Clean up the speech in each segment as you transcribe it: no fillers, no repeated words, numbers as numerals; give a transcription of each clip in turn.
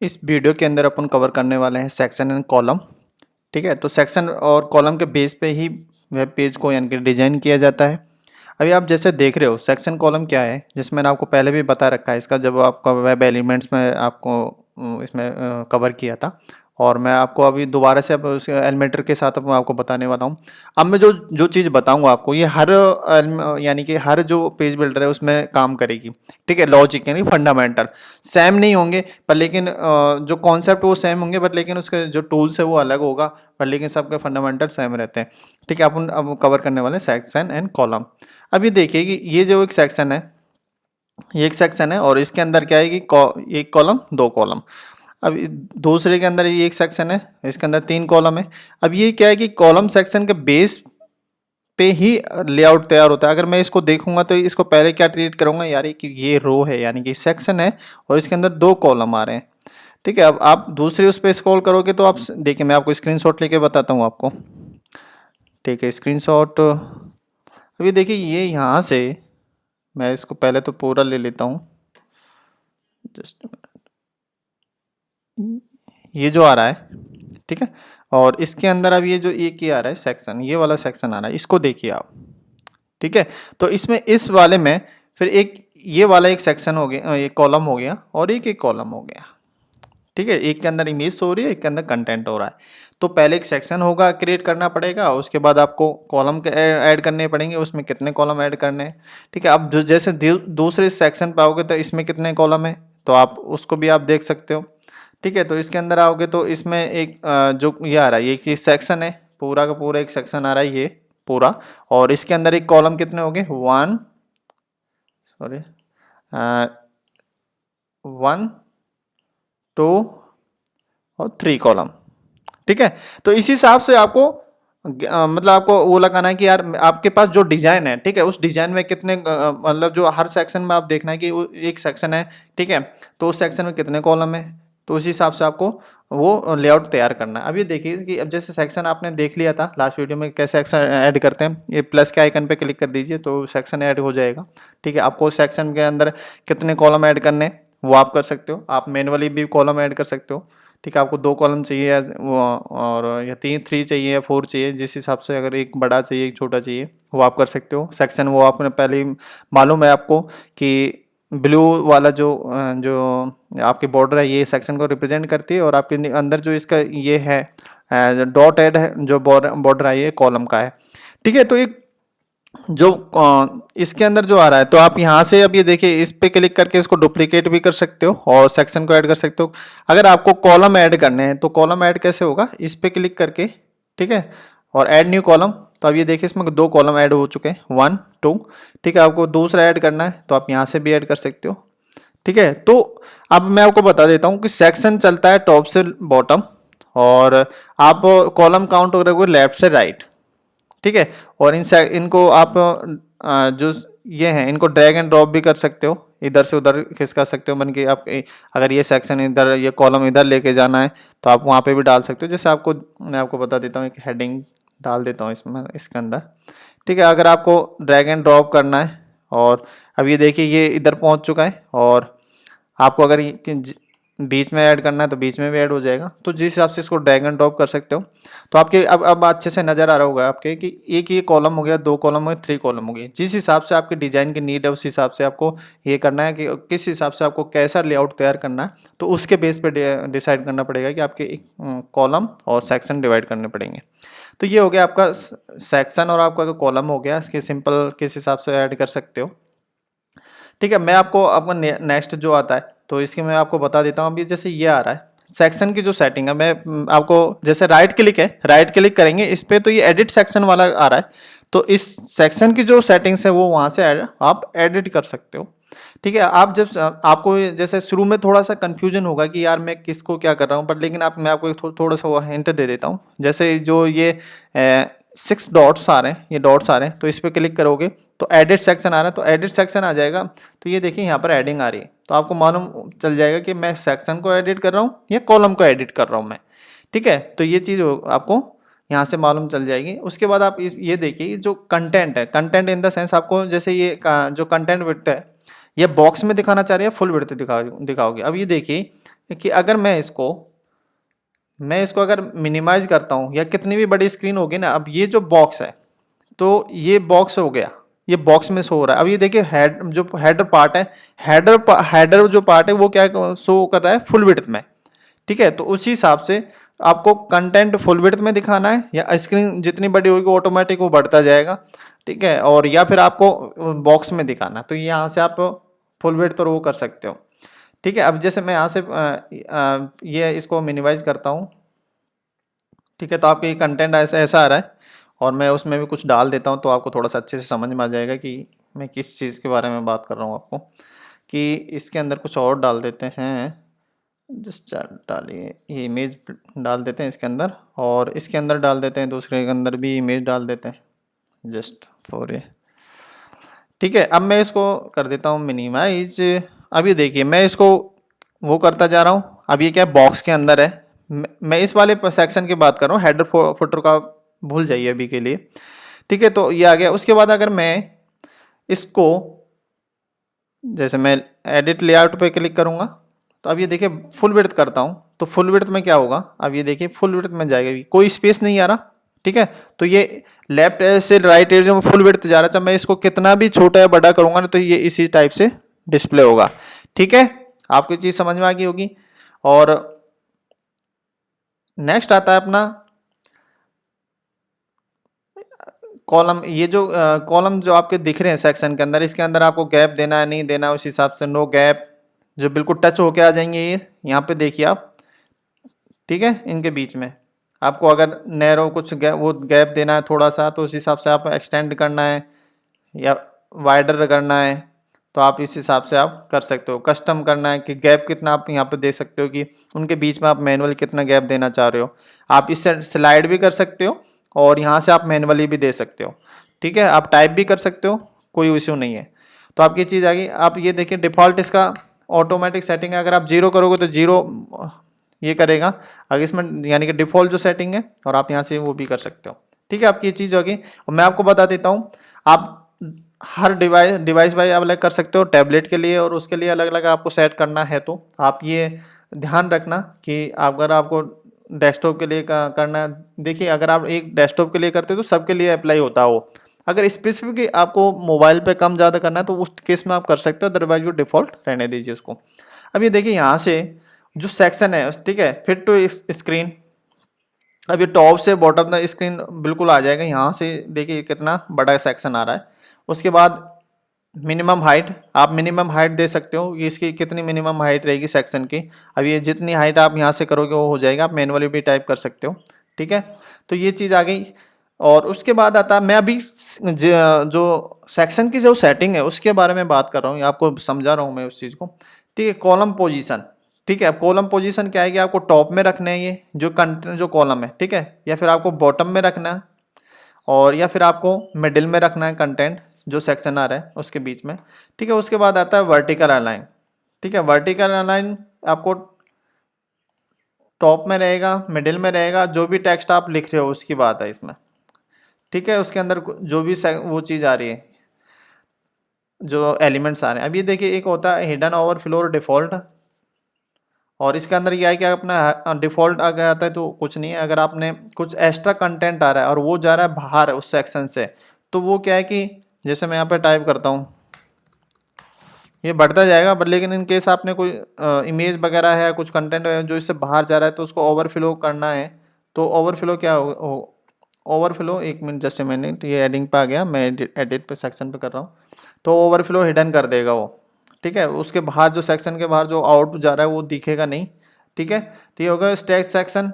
इस वीडियो के अंदर अपन कवर करने वाले हैं सेक्शन एंड कॉलम। ठीक है, तो सेक्शन और कॉलम के बेस पे ही वेब पेज को यानी कि डिजाइन किया जाता है। अभी आप जैसे देख रहे हो सेक्शन कॉलम क्या है, जिसमें मैंने आपको पहले भी बता रखा है इसका, जब आपका वेब एलिमेंट्स में आपको इसमें कवर किया था। और मैं आपको अभी दोबारा से अब उस एलिमेंटर के साथ अब मैं आपको बताने वाला हूँ। अब मैं जो जो चीज़ बताऊँगा आपको, ये हर यानी कि हर जो पेज बिल्डर है उसमें काम करेगी। ठीक है, लॉजिक यानी फंडामेंटल सेम नहीं होंगे, पर लेकिन जो कॉन्सेप्ट वो सेम होंगे, बट लेकिन उसके जो टूल्स है वो अलग होगा, पर लेकिन सबके फंडामेंटल सेम रहते हैं। ठीक है, अपन अब कवर करने वाले सेक्शन एंड कॉलम। अब ये देखिए कि ये जो एक सेक्शन है, ये एक सेक्शन है और इसके अंदर क्या है कि एक कॉलम दो कॉलम। अब दूसरे के अंदर ये एक सेक्शन है, इसके अंदर तीन कॉलम है। अब ये क्या है कि कॉलम सेक्शन के बेस पे ही लेआउट तैयार होता है। अगर मैं इसको देखूंगा तो इसको पहले क्या ट्रीट करूंगा यार, कि ये रो है यानी कि सेक्शन है और इसके अंदर दो कॉलम आ रहे हैं। ठीक है, अब आप दूसरे उस पर स्क्रॉल करोगे तो आप देखिए, मैं आपको स्क्रीनशॉट लेके बताता हूँ आपको। ठीक है, स्क्रीनशॉट। अभी देखिए ये यहाँ से, मैं इसको पहले तो पूरा ले लेता हूँ। जस्ट ये जो आ रहा है, ठीक है, और इसके अंदर अब ये जो एक ही आ रहा है सेक्शन, ये वाला सेक्शन आ रहा है, इसको देखिए आप। ठीक है, तो इसमें इस वाले में फिर एक ये वाला एक सेक्शन हो गया, एक कॉलम हो गया और एक कॉलम हो गया। ठीक है, एक के अंदर इमेज शो हो रही है, एक के अंदर कंटेंट हो रहा है। तो पहले एक सेक्शन होगा, क्रिएट करना पड़ेगा, उसके बाद आपको कॉलम ऐड करने पड़ेंगे, उसमें कितने कॉलम ऐड करने हैं। ठीक है, अब जैसे दूसरे सेक्शन पे आओगे तो इसमें कितने कॉलम है, तो आप उसको भी आप देख सकते हो। ठीक है, तो इसके अंदर आओगे तो इसमें एक जो ये आ रहा है, ये सेक्शन है, पूरा का पूरा एक सेक्शन आ रहा है ये पूरा। और इसके अंदर एक कॉलम कितने हो गए, वन, सॉरी, 1, 2 और 3 कॉलम। ठीक है, तो इस हिसाब से आपको मतलब आपको वो लगाना है कि यार आपके पास जो डिजाइन है, ठीक है, उस डिजाइन में कितने मतलब जो हर सेक्शन में आप देखना है कि एक सेक्शन है, ठीक है, तो उस सेक्शन में कितने कॉलम है, तो उस हिसाब से आपको वो लेआउट तैयार करना है। अब ये देखिए कि अब जैसे सेक्शन आपने देख लिया था लास्ट वीडियो में कैसे सेक्शन ऐड करते हैं, ये प्लस के आइकन पे क्लिक कर दीजिए तो सेक्शन ऐड हो जाएगा। ठीक है, आपको सेक्शन के अंदर कितने कॉलम ऐड करने हैं वो आप कर सकते हो, आप मैनुअली भी कॉलम ऐड कर सकते हो। ठीक है, आपको दो कॉलम चाहिए वो, और या थ्री चाहिए या फोर चाहिए, जिस हिसाब से, अगर एक बड़ा चाहिए एक छोटा चाहिए वो आप कर सकते हो। सेक्शन वो आपने पहले ही मालूम है आपको कि ब्लू वाला जो आपकी बॉर्डर है ये सेक्शन को रिप्रेजेंट करती है, और आपके अंदर जो इसका ये है डॉट एड है, जो बॉर्डर है ये कॉलम का है। ठीक है, तो एक जो इसके अंदर जो आ रहा है, तो आप यहाँ से अब ये देखिए इस पे क्लिक करके इसको डुप्लीकेट भी कर सकते हो और सेक्शन को ऐड कर सकते हो। अगर आपको कॉलम ऐड करने हैं तो कॉलम ऐड कैसे होगा, इस पे क्लिक करके, ठीक है, और ऐड न्यू कॉलम। तो अब ये देखिए इसमें दो कॉलम ऐड हो चुके हैं, 1, 2। ठीक है, आपको दूसरा ऐड करना है तो आप यहाँ से भी ऐड कर सकते हो। ठीक है, तो अब मैं आपको बता देता हूँ कि सेक्शन चलता है टॉप से बॉटम, और आप कॉलम काउंट करोगे लेफ्ट से राइट। ठीक है, और इनको आप जो ये हैं इनको ड्रैग एंड ड्रॉप भी कर सकते हो, इधर से उधर खिसका सकते हो, मन कि आप अगर ये सेक्शन इधर, ये कॉलम इधर लेके जाना है तो आप वहाँ पे भी डाल सकते हो। जैसे आपको मैं आपको बता देता हूँ, एक हेडिंग डाल देता हूँ इसमें, इसके अंदर। ठीक है, अगर आपको ड्रैग एंड ड्रॉप करना है, और अब ये देखिए ये इधर पहुँच चुका है, और आपको अगर बीच में ऐड करना है तो बीच में भी ऐड हो जाएगा, तो जिस हिसाब से इसको ड्रैग एंड ड्रॉप कर सकते हो। तो आपके अब अच्छे से नज़र आ रहा होगा आपके कि एक ये कॉलम हो गया, दो कॉलम हो गए, 3 कॉलम हो गए। जिस हिसाब से आपके डिज़ाइन की नीड है उस हिसाब से आपको ये करना है कि किस हिसाब से आपको कैसा लेआउट तैयार करना है, तो उसके बेस पे डिसाइड करना पड़ेगा कि आपके एक कॉलम और सेक्शन डिवाइड करने पड़ेंगे। तो ये हो गया आपका सेक्शन, और आपका कॉलम हो गया, इसके सिंपल किस हिसाब से ऐड कर सकते हो। ठीक है, मैं आपको आपका नेक्स्ट जो आता है तो इसके मैं आपको बता देता हूँ। अभी जैसे ये आ रहा है सेक्शन की जो सेटिंग है, मैं आपको जैसे राइट क्लिक है, राइट क्लिक करेंगे इस पर तो ये एडिट सेक्शन वाला आ रहा है, तो इस सेक्शन की जो सेटिंग्स है वो वहाँ से आप एडिट कर सकते हो। ठीक है, आप जब आपको जैसे शुरू में थोड़ा सा कन्फ्यूजन होगा कि यार मैं किसको क्या कर रहा हूँ, बट लेकिन मैं आपको एक थोड़ा सा वो हिंट दे देता हूँ। जैसे जो ये 6 डॉट्स आ रहे हैं, ये डॉट्स आ रहे हैं, तो इस पर क्लिक करोगे तो एडिट सेक्शन आ रहा है, तो एडिट सेक्शन आ जाएगा। तो ये देखिए यहाँ पर एडिंग आ रही है, तो आपको मालूम चल जाएगा कि मैं सेक्शन को एडिट कर रहा हूँ या कॉलम को एडिट कर रहा हूँ मैं। ठीक है, तो ये चीज़ आपको यहाँ से मालूम चल जाएगी। उसके बाद आप ये देखिए जो कंटेंट है, कंटेंट इन द सेंस आपको जैसे ये जो कंटेंट विड्थ है, ये बॉक्स में दिखाना चाह रहे हैं, फुल विड्थ दिखाओगे। अब ये देखिए कि अगर मैं इसको अगर मिनिमाइज करता हूँ, या कितनी भी बड़ी स्क्रीन होगी ना, अब ये जो बॉक्स है, तो ये बॉक्स हो गया, ये बॉक्स में शो हो रहा है। अब ये देखिए हेड जो हेडर पार्ट है, हेडर जो पार्ट है वो क्या शो कर रहा है, फुल विड्थ में। ठीक है, तो उसी हिसाब से आपको कंटेंट फुल विड्थ में दिखाना है, या स्क्रीन जितनी बड़ी होगी ऑटोमेटिक वो बढ़ता जाएगा। ठीक है, और या फिर आपको बॉक्स में दिखाना, तो यहाँ से आप फुल विड्थ और वो कर सकते हो। ठीक है, अब जैसे मैं यहाँ से ये इसको मिनिमाइज करता हूँ। ठीक है, तो आपके कंटेंट ऐसा ऐसा आ रहा है, और मैं उसमें भी कुछ डाल देता हूँ, तो आपको थोड़ा सा अच्छे से समझ में आ जाएगा कि मैं किस चीज़ के बारे में बात कर रहा हूँ आपको। कि इसके अंदर कुछ और डाल देते हैं, जस्ट डालिए, ये इमेज डाल देते हैं इसके अंदर, और इसके अंदर डाल देते हैं, दूसरे के अंदर भी इमेज डाल देते हैं जस्ट फॉर ये। ठीक है, अब मैं इसको कर देता हूँ मिनिमाइज। अब ये देखिए मैं इसको वो करता जा रहा हूँ। अब ये क्या बॉक्स के अंदर है, मैं इस वाले सेक्शन की बात कर रहा हूँ, हेडर फुटर का भूल जाइए अभी के लिए। ठीक है, तो ये आ गया। उसके बाद अगर मैं इसको, जैसे मैं एडिट लेआउट पे क्लिक करूँगा, तो अब ये देखिए फुल विड्थ करता हूँ, तो फुल विड्थ में क्या होगा, अब ये देखिए फुल विड्थ में जाएगा, कोई स्पेस नहीं आ रहा। ठीक है, तो ये लेफ्ट एज से राइट एज में फुल विड्थ जा रहा है। जब मैं इसको कितना भी छोटा या बड़ा करूँगा ना, तो ये इसी टाइप से डिस्प्ले होगा। ठीक है, आपको चीज़ समझ में आ गई होगी। और नेक्स्ट आता है अपना कॉलम। ये जो कॉलम जो आपके दिख रहे हैं सेक्शन के अंदर, इसके अंदर आपको गैप देना है नहीं देना, उस हिसाब से नो गैप, जो बिल्कुल टच होके आ जाएंगे ये यहाँ पे देखिए आप। ठीक है, इनके बीच में आपको अगर नैरो कुछ वो गैप देना है थोड़ा सा, तो उस हिसाब से आप एक्सटेंड करना है या वाइडर करना है, तो आप इस हिसाब से आप कर सकते हो। कस्टम करना है कि गैप कितना आप यहाँ पे दे सकते हो, कि उनके बीच में आप मैनुअल कितना गैप देना चाह रहे हो। आप इससे स्लाइड भी कर सकते हो, और यहाँ से आप मैनुअली भी दे सकते हो। ठीक है, आप टाइप भी कर सकते हो, कोई इश्यू नहीं है। तो आपकी चीज़ आ गई। आप ये देखिए डिफ़ॉल्ट इसका ऑटोमेटिक सेटिंग है, अगर आप जीरो करोगे तो जीरो ये करेगा। अगर इसमें यानी कि डिफ़ॉल्ट जो सेटिंग है, और आप यहाँ से वो भी कर सकते हो। ठीक है, आपकी ये चीज़ होगी। और मैं आपको बता देता हूँ, आप हर डिवाइस बाई आप अलग कर सकते हो। टैबलेट के लिए और उसके लिए अलग अलग आपको सेट करना है, तो आप ये ध्यान रखना कि अगर आपको डेस्कटॉप के लिए करना है, देखिए अगर आप एक डेस्कटॉप के लिए करते हो तो सबके लिए अप्लाई होता है वो। अगर स्पेसिफिक आपको मोबाइल पे कम ज़्यादा करना है, तो उस केस में आप कर सकते हो, अदरवाइज वो डिफ़ॉल्ट रहने दीजिए उसको। अब ये देखिए यहाँ से जो सेक्शन है, ठीक है, फिट टू स्क्रीन। अब ये टॉप से बॉटम तक स्क्रीन बिल्कुल आ जाएगा। यहाँ से देखिए कितना बड़ा सेक्शन आ रहा है। उसके बाद मिनिमम हाइट, आप मिनिमम हाइट दे सकते हो, ये इसकी कितनी मिनिमम हाइट रहेगी सेक्शन की। अब ये जितनी हाइट आप यहाँ से करोगे वो हो जाएगा, आप मैनुअली भी टाइप कर सकते हो। ठीक है, तो ये चीज़ आ गई। और उसके बाद आता है, मैं अभी जो सेक्शन की जो सेटिंग है उसके बारे में बात कर रहा हूँ, आपको समझा रहा हूँ मैं उस चीज़ को। ठीक है, कॉलम पोजीशन। ठीक है, अब कॉलम पोजीशन क्या है कि आपको टॉप में रखना है ये जो कंटेंट जो कॉलम है, ठीक है, या फिर आपको बॉटम में रखना है, और या फिर आपको मिडिल में रखना है कंटेंट जो सेक्शन आ रहा है उसके बीच में। ठीक है, उसके बाद आता है वर्टिकल अलाइन। ठीक है, वर्टिकल अलाइन आपको टॉप में रहेगा, मिडिल में रहेगा, जो भी टेक्स्ट आप लिख रहे हो उसकी बात है इसमें। ठीक है, उसके अंदर जो भी वो चीज़ आ रही है, जो एलिमेंट्स आ रहे हैं। अब ये देखिए एक होता है हिडन ओवरफ्लो और डिफ़ॉल्ट, और इसके अंदर क्या है कि अपना डिफ़ॉल्ट आ गया आता है तो कुछ नहीं है। अगर आपने कुछ एक्स्ट्रा कंटेंट आ रहा है और वो जा रहा है बाहर उस सेक्शन से, तो वो क्या है कि जैसे मैं यहाँ पे टाइप करता हूँ, ये बढ़ता जाएगा। बट लेकिन इन केस आपने कोई इमेज वगैरह है, कुछ कंटेंट है जो इससे बाहर जा रहा है, तो उसको ओवरफ्लो करना है। तो ओवरफ्लो क्या हो, ओवरफ्लो, एक मिनट जस्ट मिनट, ये एडिंग पे आ गया, मैं एडिट पे सेक्शन पे कर रहा हूँ, तो ओवरफ्लो हिडन कर देगा वो। ठीक है, उसके बाहर जो सेक्शन के बाहर जो आउट जा रहा है वो दिखेगा नहीं। ठीक है, तो ये होगा stack section.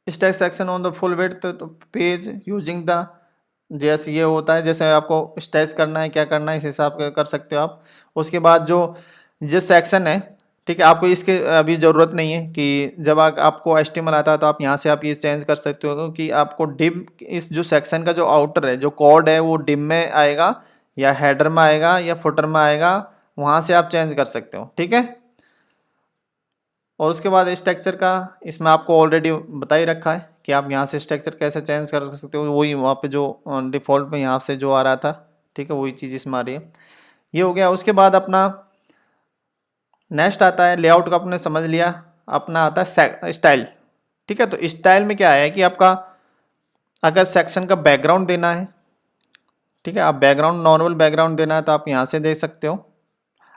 Stack section on the full width page using the, जैसे ये होता है, जैसे आपको स्टेच करना है क्या करना है इस हिसाब से कर सकते हो आप। उसके बाद जो सेक्शन है, ठीक है, आपको इसके अभी ज़रूरत नहीं है कि जब आपको HTML आता है तो आप यहाँ से आप ये चेंज कर सकते हो कि आपको डिम, इस जो सेक्शन का जो आउटर है जो कोड है वो डिम में आएगा या हेडर में आएगा या फुटर में आएगा, वहाँ से आप चेंज कर सकते हो। ठीक है, और उसके बाद स्ट्रक्चर का इसमें आपको ऑलरेडी बता ही रखा है कि आप यहाँ से स्ट्रक्चर कैसे चेंज कर सकते हो, वही वहाँ पे जो डिफ़ॉल्ट में यहाँ से जो आ रहा था। ठीक है, वही चीज़ इसमें आ रही है। ये हो गया। उसके बाद अपना नेक्स्ट आता है लेआउट का, आपने समझ लिया। अपना आता है स्टाइल। ठीक है, तो स्टाइल में क्या है कि आपका अगर सेक्शन का बैकग्राउंड देना है, ठीक है, आप बैकग्राउंड नॉर्मल बैकग्राउंड देना है तो आप यहाँ से दे सकते हो।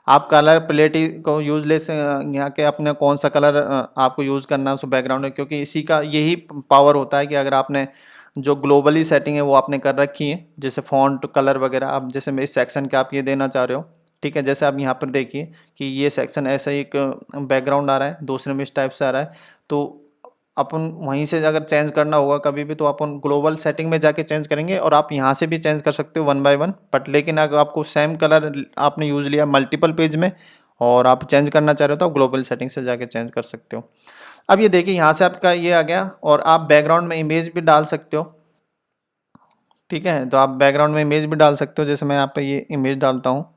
आप कलर प्लेट को यूज ले से यहाँ के अपने कौन सा कलर आपको यूज़ करना है उस बैकग्राउंड में, क्योंकि इसी का यही पावर होता है कि अगर आपने जो ग्लोबली सेटिंग है वो आपने कर रखी है, जैसे फॉन्ट कलर वगैरह, आप जैसे मैं इस सेक्शन के आप ये देना चाह रहे हो, ठीक है, जैसे आप यहाँ पर देखिए कि ये सेक्शन ऐसा एक बैकग्राउंड आ रहा है, दूसरे में इस टाइप से आ रहा है, तो अपन वहीं से अगर चेंज करना होगा कभी भी तो अपन ग्लोबल सेटिंग में जाके चेंज करेंगे, और आप यहाँ से भी चेंज कर सकते हो वन बाय वन। बट लेकिन अगर आपको सेम कलर आपने यूज़ लिया मल्टीपल पेज में और आप चेंज करना चाह रहे हो तो आप ग्लोबल सेटिंग से जाके चेंज कर सकते हो। अब ये देखिए यहाँ से आपका ये आ गया, और आप बैकग्राउंड में इमेज भी डाल सकते हो। ठीक है, तो आप बैकग्राउंड में इमेज भी डाल सकते हो, जैसे मैं यहाँ पे ये इमेज डालता हूँ।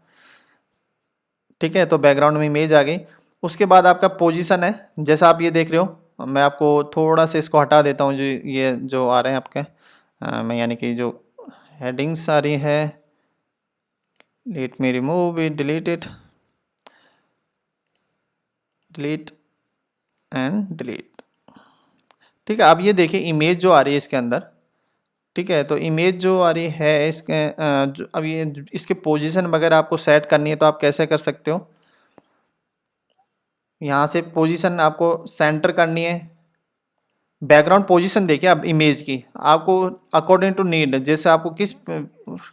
ठीक है, तो बैकग्राउंड में इमेज आ गई। उसके बाद आपका पोजीशन है, जैसा आप ये देख रहे हो, मैं आपको थोड़ा सा इसको हटा देता हूँ, जो ये जो आ रहे हैं आपके मैं यानी कि जो हेडिंग्स आ रही है, let me remove it, delete it, delete and delete. ठीक है, अब ये देखिए इमेज जो आ रही है इसके अंदर। ठीक है, तो इमेज जो आ रही है इसके अब ये इसके पोजीशन वगैरह आपको सेट करनी है तो आप कैसे कर सकते हो, यहाँ से पोजीशन आपको सेंटर करनी है। बैकग्राउंड पोजीशन देखिए अब इमेज की, आपको अकॉर्डिंग टू नीड, जैसे आपको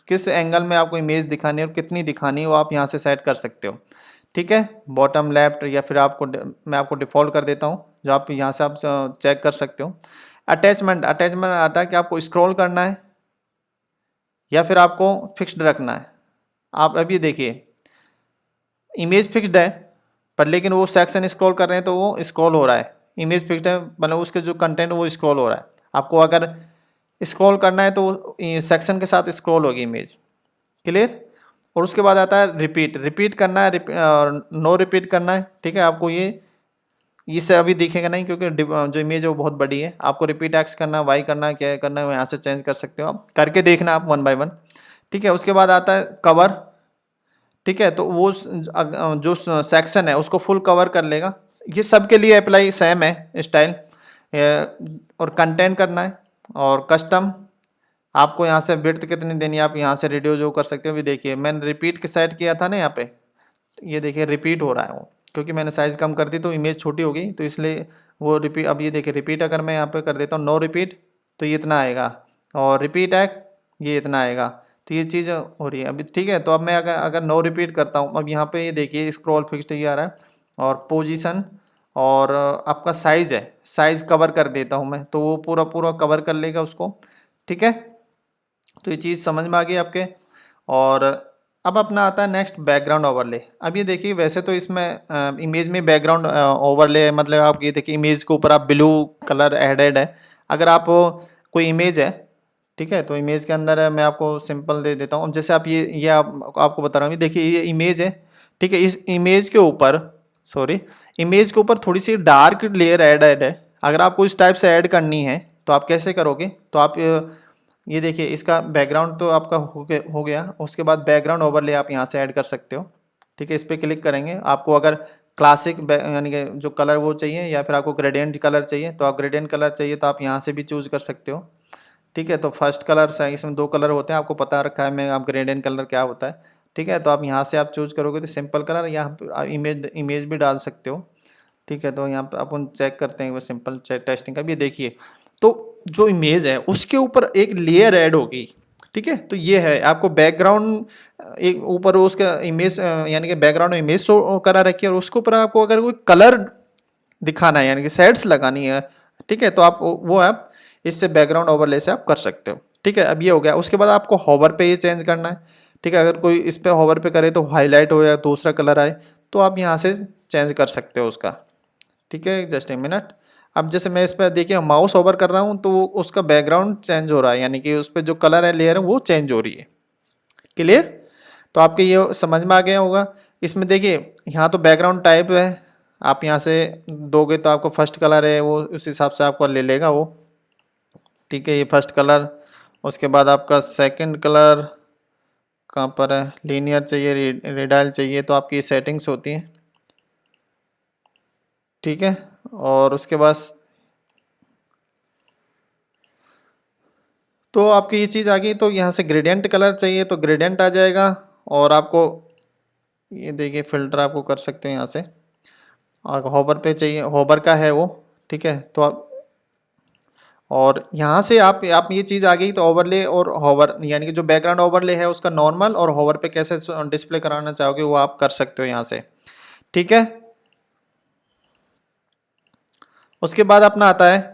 किस एंगल में आपको इमेज दिखानी है और कितनी दिखानी है वो आप यहाँ से सेट कर सकते हो। ठीक है, बॉटम लेफ्ट, या फिर आपको मैं आपको डिफ़ॉल्ट कर देता हूँ, जो आप यहाँ से आप चेक कर सकते हो। अटैचमेंट, अटैचमेंट आता है कि आपको स्क्रॉल करना है या फिर आपको फिक्स्ड रखना है। आप अभी देखिए इमेज फिक्स्ड है, पर लेकिन वो सेक्शन स्क्रॉल कर रहे हैं तो वो स्क्रॉल हो रहा है। इमेज फिक्स्ड है मतलब उसके जो कंटेंट वो स्क्रॉल हो रहा है। आपको अगर स्क्रॉल करना है तो सेक्शन के साथ स्क्रॉल होगी इमेज। क्लियर। और उसके बाद आता है रिपीट, रिपीट करना है, नो रिपीट करना है। ठीक है, आपको ये इससे अभी दिखेगा नहीं क्योंकि जो इमेज है वो बहुत बड़ी है। आपको रिपीट एक्स करना है, वाई करना है, क्या करना है, यहाँ से चेंज कर सकते हो, आप करके देखना आप वन बाय वन। ठीक है, उसके बाद आता है कवर। ठीक है, तो वो जो सेक्शन है उसको फुल कवर कर लेगा। ये सब के लिए अप्लाई सेम है स्टाइल। और कंटेंट करना है और कस्टम, आपको यहाँ से विड्थ कितनी देनी है आप यहाँ से रेडियो जो कर सकते हो। अभी देखिए मैंने रिपीट के सेट किया था ना यहाँ पे, ये देखिए रिपीट हो रहा है वो, क्योंकि मैंने साइज़ कम कर दी तो इमेज छोटी हो गई, तो इसलिए वो रिपीट। अब ये देखिए रिपीट अगर मैं यहाँ पे कर देता हूँ नो रिपीट तो ये इतना आएगा, और रिपीट एक्स ये इतना आएगा, तो ये चीज़ हो रही है अभी। ठीक है, तो अब मैं अगर अगर नो रिपीट करता हूँ, अब यहाँ पे ये देखिए स्क्रॉल फिक्स्ड ये आ रहा है, और पोजीशन और आपका साइज़ है, साइज़ कवर कर देता हूँ मैं, तो वो पूरा पूरा कवर कर लेगा उसको। ठीक है, तो ये चीज़ समझ में आ गई आपके। और अब अपना आता है नेक्स्ट बैकग्राउंड ओवरले। अब ये देखिए वैसे तो इसमें इमेज में बैकग्राउंड ओवरले मतलब आप ये देखिए इमेज के ऊपर आप ब्लू कलर एडेड है। अगर आप कोई इमेज है, ठीक है, तो इमेज के अंदर मैं आपको सिंपल दे देता हूँ। जैसे आप ये आपको बता रहा हूँ, देखिए ये इमेज है। ठीक है, इस इमेज के ऊपर सॉरी इमेज के ऊपर थोड़ी सी डार्क लेयर ऐड है। अगर आपको इस टाइप से ऐड करनी है तो आप कैसे करोगे, तो आप ये देखिए इसका बैकग्राउंड तो आपका हो गया। उसके बाद बैकग्राउंड ओवरले आप यहाँ से ऐड कर सकते हो। ठीक है, इस पर क्लिक करेंगे। आपको अगर क्लासिक यानी कि जो कलर वो चाहिए या फिर आपको ग्रेडियंट कलर चाहिए तो आप ग्रेडियंट कलर चाहिए तो आप यहाँ से भी चूज़ कर सकते हो। ठीक है, तो फर्स्ट कलर इसमें दो कलर होते हैं, आपको पता रखा है मैं आप ग्रेडियंट कलर क्या होता है। ठीक है, तो आप यहाँ से आप चूज़ करोगे तो सिंपल कलर, यहाँ पर इमेज भी डाल सकते हो। ठीक है, तो यहाँ पर अपन चेक करते हैं वो सिंपल टेस्टिंग का भी। देखिए तो जो इमेज है उसके ऊपर एक लेयर ऐड होगी। ठीक है, तो ये है आपको बैकग्राउंड एक ऊपर उसका इमेज यानी कि बैकग्राउंड में इमेज शो करा रखी है, और उसके ऊपर आपको अगर कोई कलर दिखाना है यानी कि शेड्स लगानी है, ठीक है, तो आप वो आप इससे बैकग्राउंड ओवरले से आप कर सकते हो। ठीक है, अब ये हो गया। उसके बाद आपको हॉवर पे ये चेंज करना है। ठीक है, अगर कोई इस पर हॉवर पे करे तो हाईलाइट हो या दूसरा कलर आए तो आप यहाँ से चेंज कर सकते हो उसका। ठीक है, जस्ट ए मिनट। अब जैसे मैं इस पर देखिए माउस ओवर कर रहा हूँ तो उसका बैकग्राउंड चेंज हो रहा है, यानी कि उस पर जो कलर है लेयर है वो चेंज हो रही है। क्लियर। तो आपके ये समझ में आ गया होगा। इसमें देखिए यहाँ तो बैकग्राउंड टाइप है, आप यहाँ से दोगे तो आपको फर्स्ट कलर है वो उस हिसाब से आपको ले लेगा वो। ठीक है, ये फर्स्ट कलर। उसके बाद आपका सेकंड कलर कहाँ पर है, लीनियर चाहिए रेडाइल चाहिए, तो आपकी सेटिंग्स होती हैं। ठीक है। और उसके बाद तो आपकी ये चीज़ आ गई, तो यहाँ से ग्रेडियंट कलर चाहिए तो ग्रेडियंट आ जाएगा। और आपको ये देखिए फिल्टर आपको कर सकते हैं यहाँ से, और होवर पे चाहिए, होवर का है वो, ठीक है। तो आप और यहाँ से आप ये चीज़ आ गई, तो ओवरले और होवर यानी कि जो बैकग्राउंड ओवरले है उसका नॉर्मल और होवर पे कैसे डिस्प्ले कराना चाहोगे वो आप कर सकते हो यहाँ से, ठीक है। उसके बाद अपना आता है,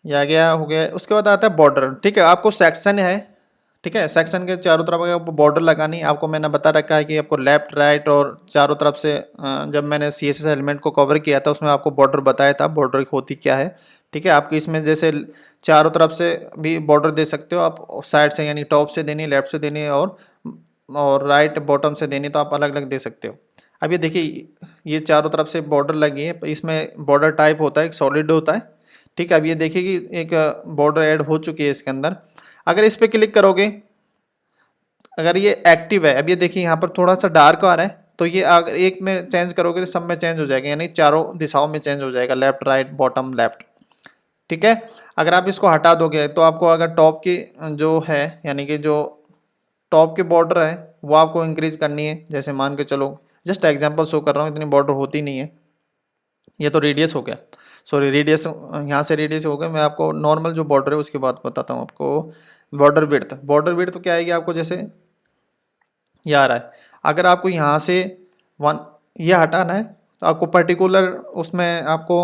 ये आ गया हो गया। उसके बाद आता है बॉर्डर, ठीक है। आपको सेक्शन है, ठीक है, सेक्शन के चारों तरफ आपको बॉर्डर लगानी। आपको मैंने बता रखा है कि आपको लेफ्ट राइट और चारों तरफ से जब मैंने CSS एलिमेंट को कवर किया था उसमें आपको बॉर्डर बताया था बॉर्डर होती क्या है, ठीक है। आपकी इसमें जैसे चारों तरफ से भी बॉर्डर दे सकते हो आप, साइड से यानी टॉप से देनी, लेफ्ट से देनी, और राइट बॉटम से देनी, तो आप अलग अलग दे सकते हो। अब ये देखिए ये चारों तरफ से बॉर्डर लगी है, इसमें बॉर्डर टाइप होता है एक सॉलिड होता है, ठीक है। अब ये देखिए कि एक बॉर्डर ऐड हो चुकी है इसके अंदर। अगर इस पर क्लिक करोगे, अगर ये एक्टिव है, अब ये देखिए यहाँ पर थोड़ा सा डार्क आ रहा है, तो ये अगर एक में चेंज करोगे तो सब में चेंज हो जाएगा, यानी चारों दिशाओं में चेंज हो जाएगा, लेफ्ट राइट बॉटम लेफ्ट, ठीक है। अगर आप इसको हटा दोगे तो आपको अगर टॉप की जो है यानी कि जो टॉप के बॉर्डर है वो आपको इंक्रीज करनी है, जैसे मान के चलो, जस्ट एग्जांपल शो कर रहा हूँ, इतनी बॉर्डर होती नहीं है। ये तो रेडियस हो गया, सॉरी रेडियस यहाँ से रेडियस हो गया। मैं आपको नॉर्मल जो बॉर्डर है उसकी बात बताता हूँ आपको। बॉर्डर विड्थ, बॉर्डर विड्थ तो क्या आएगी आपको, जैसे ये आ रहा है, अगर आपको यहाँ से वन ये हटाना है तो आपको पर्टिकुलर उसमें आपको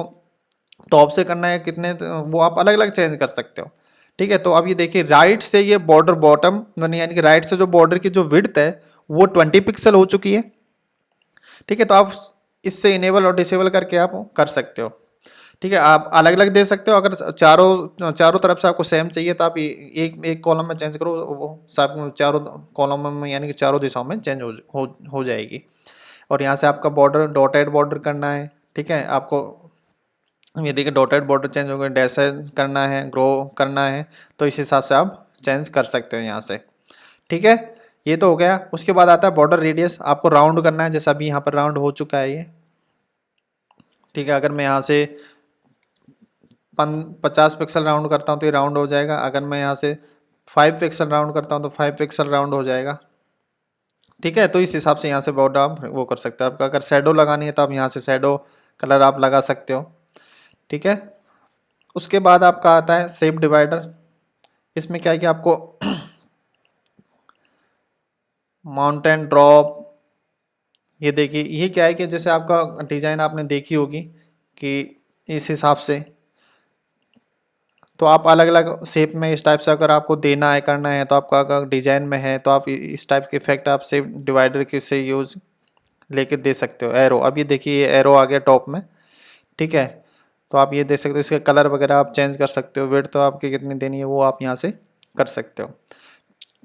टॉप से करना है कितने, वो आप अलग अलग चेंज कर सकते हो, ठीक है। तो अब ये देखिए राइट से ये बॉर्डर बॉटम यानी कि राइट से जो बॉर्डर की जो विड्थ है वो 20 पिक्सल हो चुकी है, ठीक है। तो आप इससे इनेबल और डिसेबल करके आप कर सकते हो, ठीक है। आप अलग अलग दे सकते हो, अगर चारों चारों तरफ से आपको सेम चाहिए तो आप एक एक कॉलम में चेंज करो, वो सब चारों कॉलम में यानी कि चारों दिशाओं में चेंज हो जाएगी। और यहाँ से आपका बॉर्डर डॉटेड बॉर्डर करना है, ठीक है। आपको ये देखिए डॉटेड बॉर्डर चेंज हो गए, डैश करना है, ग्रो करना है, तो इस हिसाब से आप चेंज कर सकते हो यहाँ से, ठीक है। ये तो हो गया। उसके बाद आता है बॉर्डर रेडियस, आपको राउंड करना है, जैसा अभी यहाँ पर राउंड हो चुका है ये, ठीक है। अगर मैं यहाँ से 50 पिक्सल राउंड करता हूँ तो ये राउंड हो जाएगा। अगर मैं यहाँ से 5 पिक्सल राउंड करता हूँ तो 5 पिक्सल राउंड हो जाएगा, ठीक है। तो इस हिसाब से यहाँ से बॉर्डर आप वो कर सकते हो। आपका अगर शेडो लगानी है तो आप यहाँ से शेडो कलर आप लगा सकते हो, ठीक है। उसके बाद आपका आता है शेप डिवाइडर। इसमें क्या है कि आपको माउंटेन ड्रॉप, ये देखिए ये क्या है कि जैसे आपका डिज़ाइन आपने देखी होगी कि इस हिसाब से, तो आप अलग अलग शेप में इस टाइप से अगर आपको देना है करना है, तो आपका अगर डिजाइन में है तो आप इस टाइप के इफेक्ट आप शेप डिवाइडर के से यूज लेके दे सकते हो। एरो, अब ये देखिए ये एरो आ गया टॉप में, ठीक है। तो आप ये दे सकते हो, इसके कलर वगैरह आप चेंज कर सकते हो, विड्थ तो आपकी कितनी देनी है वो आप यहाँ से कर सकते हो,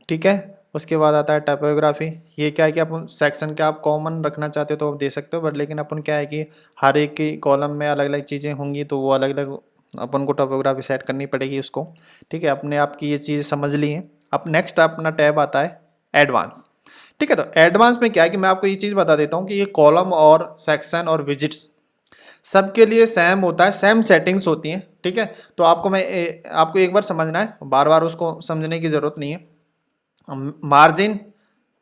ठीक है। उसके बाद आता है टाइपोग्राफी। ये क्या है कि अपन सेक्शन के आप कॉमन रखना चाहते हो तो आप दे सकते हो, बट लेकिन अपन क्या है कि हर एक की कॉलम में अलग अलग चीज़ें होंगी तो वो अलग अलग अपन को टाइपोग्राफी सेट करनी पड़ेगी उसको, ठीक है। अपने आप की ये चीज़ समझ ली है। अब नेक्स्ट अपना टैब आता है एडवांस, ठीक है। तो एडवांस में क्या है कि मैं आपको ये चीज़ बता देता हूँ कि ये कॉलम और सेक्शन और विजिट्स सबके लिए सेम होता है, सेम सेटिंग्स होती हैं, ठीक है। तो आपको आपको एक बार समझना है, बार बार उसको समझने की ज़रूरत नहीं है। मार्जिन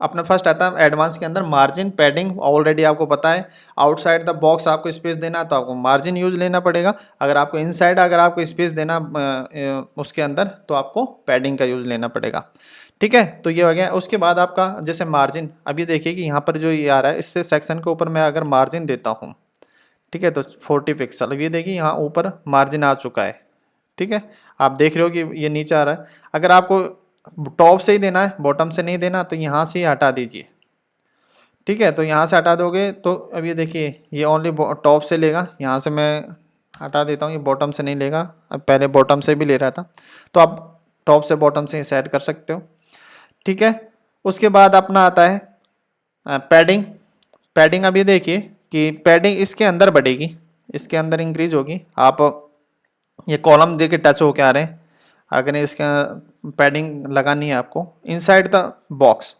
अपना फर्स्ट आता है एडवांस के अंदर, मार्जिन पैडिंग ऑलरेडी आपको पता है। आउटसाइड द बॉक्स आपको स्पेस देना तो आपको मार्जिन यूज लेना पड़ेगा। अगर आपको इनसाइड अगर आपको स्पेस देना उसके अंदर तो आपको पैडिंग का यूज लेना पड़ेगा, ठीक है। तो ये हो गया। उसके बाद आपका जैसे मार्जिन, अभी देखिए कि यहाँ पर जो ये आ रहा है इससे सेक्शन के ऊपर मैं अगर मार्जिन देता हूँ, ठीक है, तो 40 पिक्सल, अब ये देखिए यहाँ ऊपर मार्जिन आ चुका है, ठीक है। आप देख रहे हो कि ये नीचे आ रहा है। अगर आपको टॉप से ही देना है बॉटम से नहीं देना तो यहाँ से ही हटा दीजिए, ठीक है। तो यहाँ से हटा दोगे तो अब ये देखिए ये ओनली टॉप से लेगा, यहाँ से मैं हटा देता हूँ, ये बॉटम से नहीं लेगा। अब पहले बॉटम से भी ले रहा था, तो आप टॉप से बॉटम से सेट कर सकते हो, ठीक है। उसके बाद अपना आता है पैडिंग। पैडिंग अब ये देखिए कि पैडिंग इसके अंदर बढ़ेगी, इसके अंदर इंक्रीज होगी। आप ये कॉलम दे के टच होके आ रहे हैं, अगर इसका पैडिंग लगानी है आपको inside the box,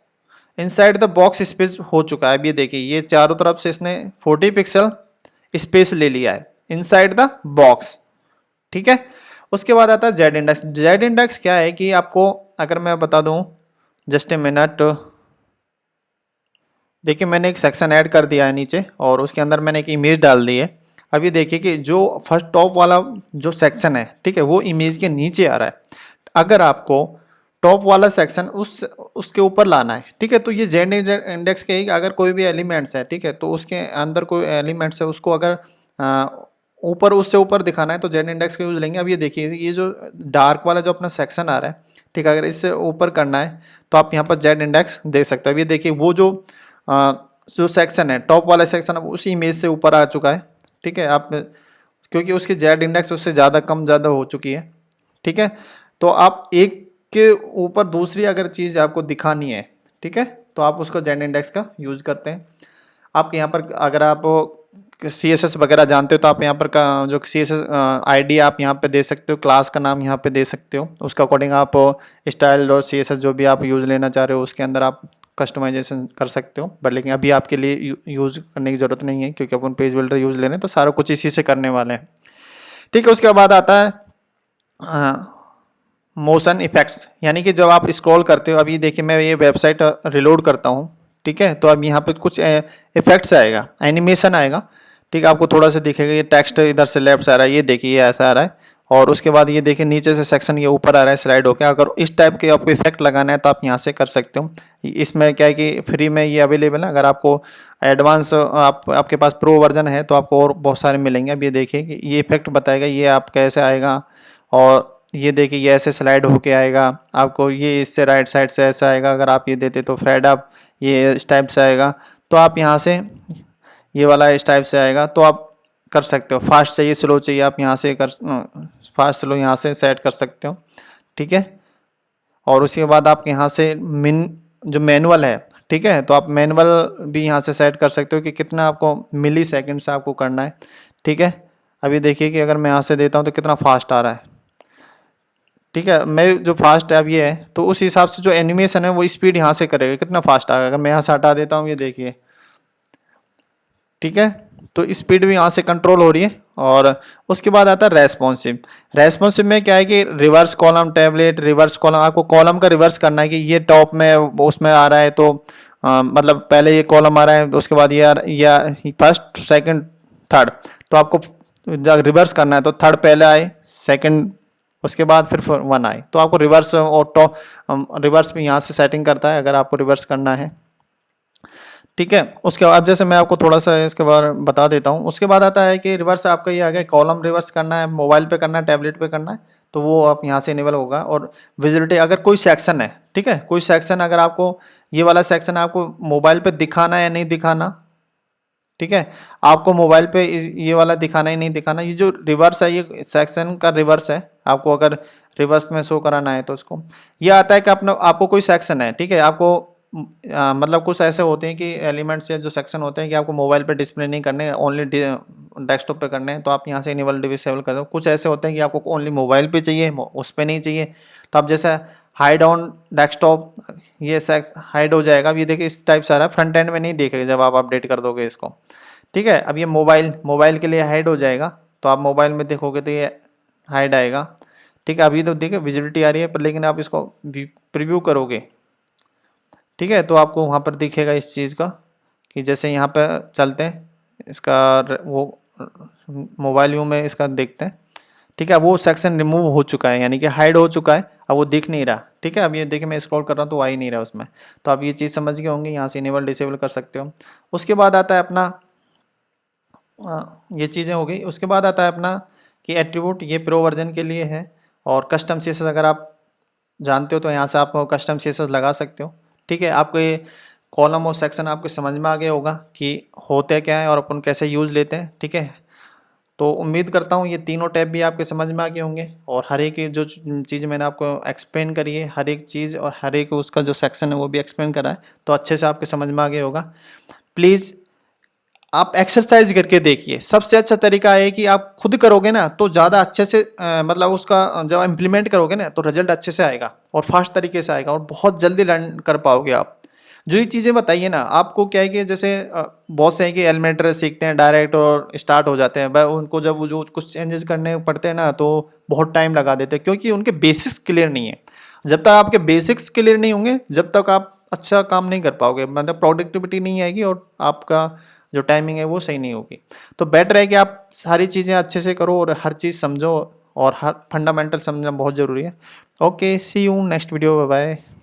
inside the box space हो चुका है। अब ये देखिए ये चारों तरफ से इसने 40 पिक्सल स्पेस ले लिया है इनसाइड द बॉक्स, ठीक है। उसके बाद आता है जेड इंडेक्स। जेड इंडेक्स क्या है कि आपको अगर मैं बता दूं, जस्ट ए मिनट, देखिए मैंने एक सेक्शन ऐड कर दिया है नीचे और उसके अंदर मैंने एक इमेज डाल दी है। अब ये देखिए कि जो फर्स्ट टॉप वाला जो सेक्शन है, ठीक है, वो इमेज के नीचे आ रहा है। अगर आपको टॉप वाला सेक्शन उसके ऊपर लाना है, ठीक है, तो ये जेड इंडेक्स के ही अगर कोई भी एलिमेंट्स है, ठीक है, तो उसके अंदर कोई एलिमेंट्स है उसको अगर ऊपर उससे ऊपर दिखाना है तो जेड इंडेक्स का यूज लेंगे। अब ये देखिए ये जो डार्क वाला जो अपना सेक्शन आ रहा है, ठीक है, अगर इससे ऊपर करना है तो आप यहाँ पर जेड इंडेक्स दे सकते हो। अब ये देखिए वो जो सेक्शन है टॉप वाला सेक्शन अब उसी इमेज से ऊपर आ चुका है, ठीक है। आप क्योंकि उसकी जेड इंडेक्स उससे ज़्यादा कम ज़्यादा हो चुकी है, ठीक है। तो आप एक के ऊपर दूसरी अगर चीज़ आपको दिखानी है, ठीक है, तो आप उसको जेड इंडेक्स का यूज़ करते हैं। आप यहाँ पर अगर आप CSS वगैरह जानते हो तो आप यहाँ पर का जो CSS ID आप यहाँ पे दे सकते हो, क्लास का नाम यहाँ पे दे सकते हो, उसका अकॉर्डिंग आप स्टाइल और CSS जो भी आप यूज़ लेना चाह रहे हो उसके अंदर आप कस्टमाइजेशन कर सकते हो। बट लेकिन अभी आपके लिए यूज़ करने की ज़रूरत नहीं है क्योंकि अपन पेज बिल्डर यूज़ ले रहे हैं तो सारा कुछ इसी से करने वाले हैं, ठीक है। उसके बाद आता है मोशन इफेक्ट्स, यानी कि जब आप स्क्रॉल करते हो, अभी देखिए मैं ये वेबसाइट रिलोड करता हूँ, ठीक है, तो अब यहाँ पे कुछ इफेक्ट्स आएगा, एनिमेशन आएगा, ठीक है। आपको थोड़ा सा दिखेगा ये टेक्स्ट इधर से लेफ्ट से आ रहा है, ये देखिए ये ऐसा आ रहा है, और उसके बाद ये देखिए नीचे से सेक्शन ये ऊपर आ रहा है स्लाइड होकर। अगर इस टाइप के आपको इफेक्ट लगाना है तो आप यहाँ से कर सकते हो। इसमें क्या है कि फ्री में ये अवेलेबल है, अगर आपको एडवांस आपके पास प्रो वर्जन है तो आपको और बहुत सारे मिलेंगे। अब ये देखिए कि ये इफेक्ट बताएगा ये आप कैसे आएगा, और ये देखिए ये ऐसे स्लाइड होके आएगा आपको, ये इससे राइट साइड से ऐसा आएगा, अगर आप ये देते तो फेड अप ये इस टाइप से आएगा, तो आप यहाँ से ये वाला इस टाइप से आएगा तो आप कर सकते हो। फास्ट चाहिए स्लो चाहिए आप यहाँ से फास्ट स्लो यहाँ से सेट कर सकते हो, ठीक है। और उसके बाद आप यहाँ से जो मैनुअल है, ठीक है, तो आप मैनुअल भी यहाँ से सेट कर सकते हो कि कितना आपको मिली सेकेंड से आपको करना है, ठीक है। अभी देखिए कि अगर मैं यहाँ से देता हूँ तो कितना फास्ट आ रहा है, ठीक है। मैं जो फास्ट है अब ये है तो उस हिसाब से जो एनिमेशन है वो स्पीड यहाँ से करेगा, कितना फास्ट आ रहा है। अगर मैं यहाँ से हटा देता हूँ ये देखिए, ठीक है, तो स्पीड भी यहाँ से कंट्रोल हो रही है। और उसके बाद आता है रेस्पॉन्सिव। रेस्पॉन्सिव में क्या है कि reverse column tablet, reverse column, आपको कॉलम का रिवर्स करना है कि ये टॉप में उसमें आ रहा है तो मतलब पहले ये कॉलम आ रहा है उसके बाद या फर्स्ट सेकंड थर्ड, तो आपको जब रिवर्स करना है तो थर्ड पहले आए, सेकंड उसके बाद फिर वन आए, तो आपको रिवर्स और टॉप रिवर्स भी यहाँ से सेटिंग करता है अगर आपको रिवर्स करना है, ठीक है। उसके बाद जैसे मैं आपको थोड़ा सा इसके बारे में बता देता हूँ। उसके बाद आता है कि रिवर्स आपका ये आ गया, कॉलम रिवर्स करना है, मोबाइल पे करना है, टैबलेट पे करना है, तो वो आप यहाँ से इनेबल होगा। और विजिबिलिटी, अगर कोई सेक्शन है, ठीक है, कोई सेक्शन अगर आपको ये वाला सेक्शन आपको मोबाइल पे दिखाना है या नहीं दिखाना, ठीक है, आपको मोबाइल पे ये वाला दिखाना ही नहीं दिखाना, ये जो रिवर्स है ये सेक्शन का रिवर्स है, आपको अगर रिवर्स में शो कराना है तो उसको ये आता है कि अपना आपको कोई सेक्शन है, ठीक है, आपको मतलब कुछ ऐसे होते हैं कि एलिमेंट्स या जो सेक्शन होते हैं कि आपको मोबाइल पे डिस्प्ले नहीं करने, ओनली डेस्कटॉप पे करने हैं, तो आप यहाँ से इनेबल डिसेबल कर दो। कुछ ऐसे होते हैं कि आपको ओनली मोबाइल पे चाहिए उस पर नहीं चाहिए, तो आप जैसे हाइड ऑन डेस्कटॉप ये सेक्स हाइड हो जाएगा। अब ये देखिए इस टाइप से आ रहा है, फ्रंट एंड में नहीं देखेगा जब आप अपडेट कर दोगे इसको, ठीक है। अब ये मोबाइल के लिए हाइड हो जाएगा, तो आप मोबाइल में देखोगे तो ये हाइड आएगा, ठीक है। अभी तो देखिए विजिबिलिटी आ रही है पर लेकिन आप इसको प्रीव्यू करोगे, ठीक है, तो आपको वहाँ पर दिखेगा इस चीज़ का कि जैसे यहाँ पर चलते हैं इसका वो मोबाइल व्यू में इसका देखते हैं, ठीक है। वो सेक्शन रिमूव हो चुका है यानी कि हाइड हो चुका है, अब वो दिख नहीं रहा, ठीक है। अब ये देखिए मैं स्क्रॉल कर रहा हूँ तो आ ही नहीं रहा उसमें, तो आप ये चीज़ समझ गए होंगे, यहाँ से इनेबल डिसेबल कर सकते हो। उसके बाद आता है अपना ये चीज़ें हो गई। उसके बाद आता है अपना कि एट्रीब्यूट, ये प्रो वर्जन के लिए है। और कस्टम सीएसएस अगर आप जानते हो तो यहाँ से आप कस्टम सीएसएस लगा सकते हो, ठीक है। आपको ये कॉलम और सेक्शन आपको समझ में आ गया होगा कि होते क्या है और अपन कैसे यूज़ लेते हैं, ठीक है। तो उम्मीद करता हूँ ये तीनों टैब भी आपके समझ में आ गए होंगे, और हर एक जो चीज़ मैंने आपको एक्सप्लेन करी है, हर एक चीज़ और हर एक उसका जो सेक्शन है वो भी एक्सप्लेन करा है, तो अच्छे से आपके समझ में आ गया होगा। प्लीज़ आप एक्सरसाइज करके देखिए, सबसे अच्छा तरीका है कि आप खुद करोगे ना तो ज़्यादा अच्छे से मतलब उसका जब इम्प्लीमेंट करोगे ना तो रिजल्ट अच्छे से आएगा और फास्ट तरीके से आएगा और बहुत जल्दी लर्न कर पाओगे आप। जो ये चीज़ें बताइए ना, आपको क्या है कि जैसे बहुत से हैं कि एलिमेंट्री सीखते हैं डायरेक्ट और स्टार्ट हो जाते हैं, उनको जब वो जो कुछ चेंजेस करने पड़ते हैं ना तो बहुत टाइम लगा देते हैं, क्योंकि उनके बेसिक्स क्लियर नहीं है। जब तक आपके बेसिक्स क्लियर नहीं होंगे, जब तक आप अच्छा काम नहीं कर पाओगे, मतलब प्रोडक्टिविटी नहीं आएगी और आपका जो टाइमिंग है वो सही नहीं होगी। तो बेटर है कि आप सारी चीज़ें अच्छे से करो और हर चीज़ समझो, और हर फंडामेंटल समझना बहुत ज़रूरी है। Okay, see you next video, bye bye.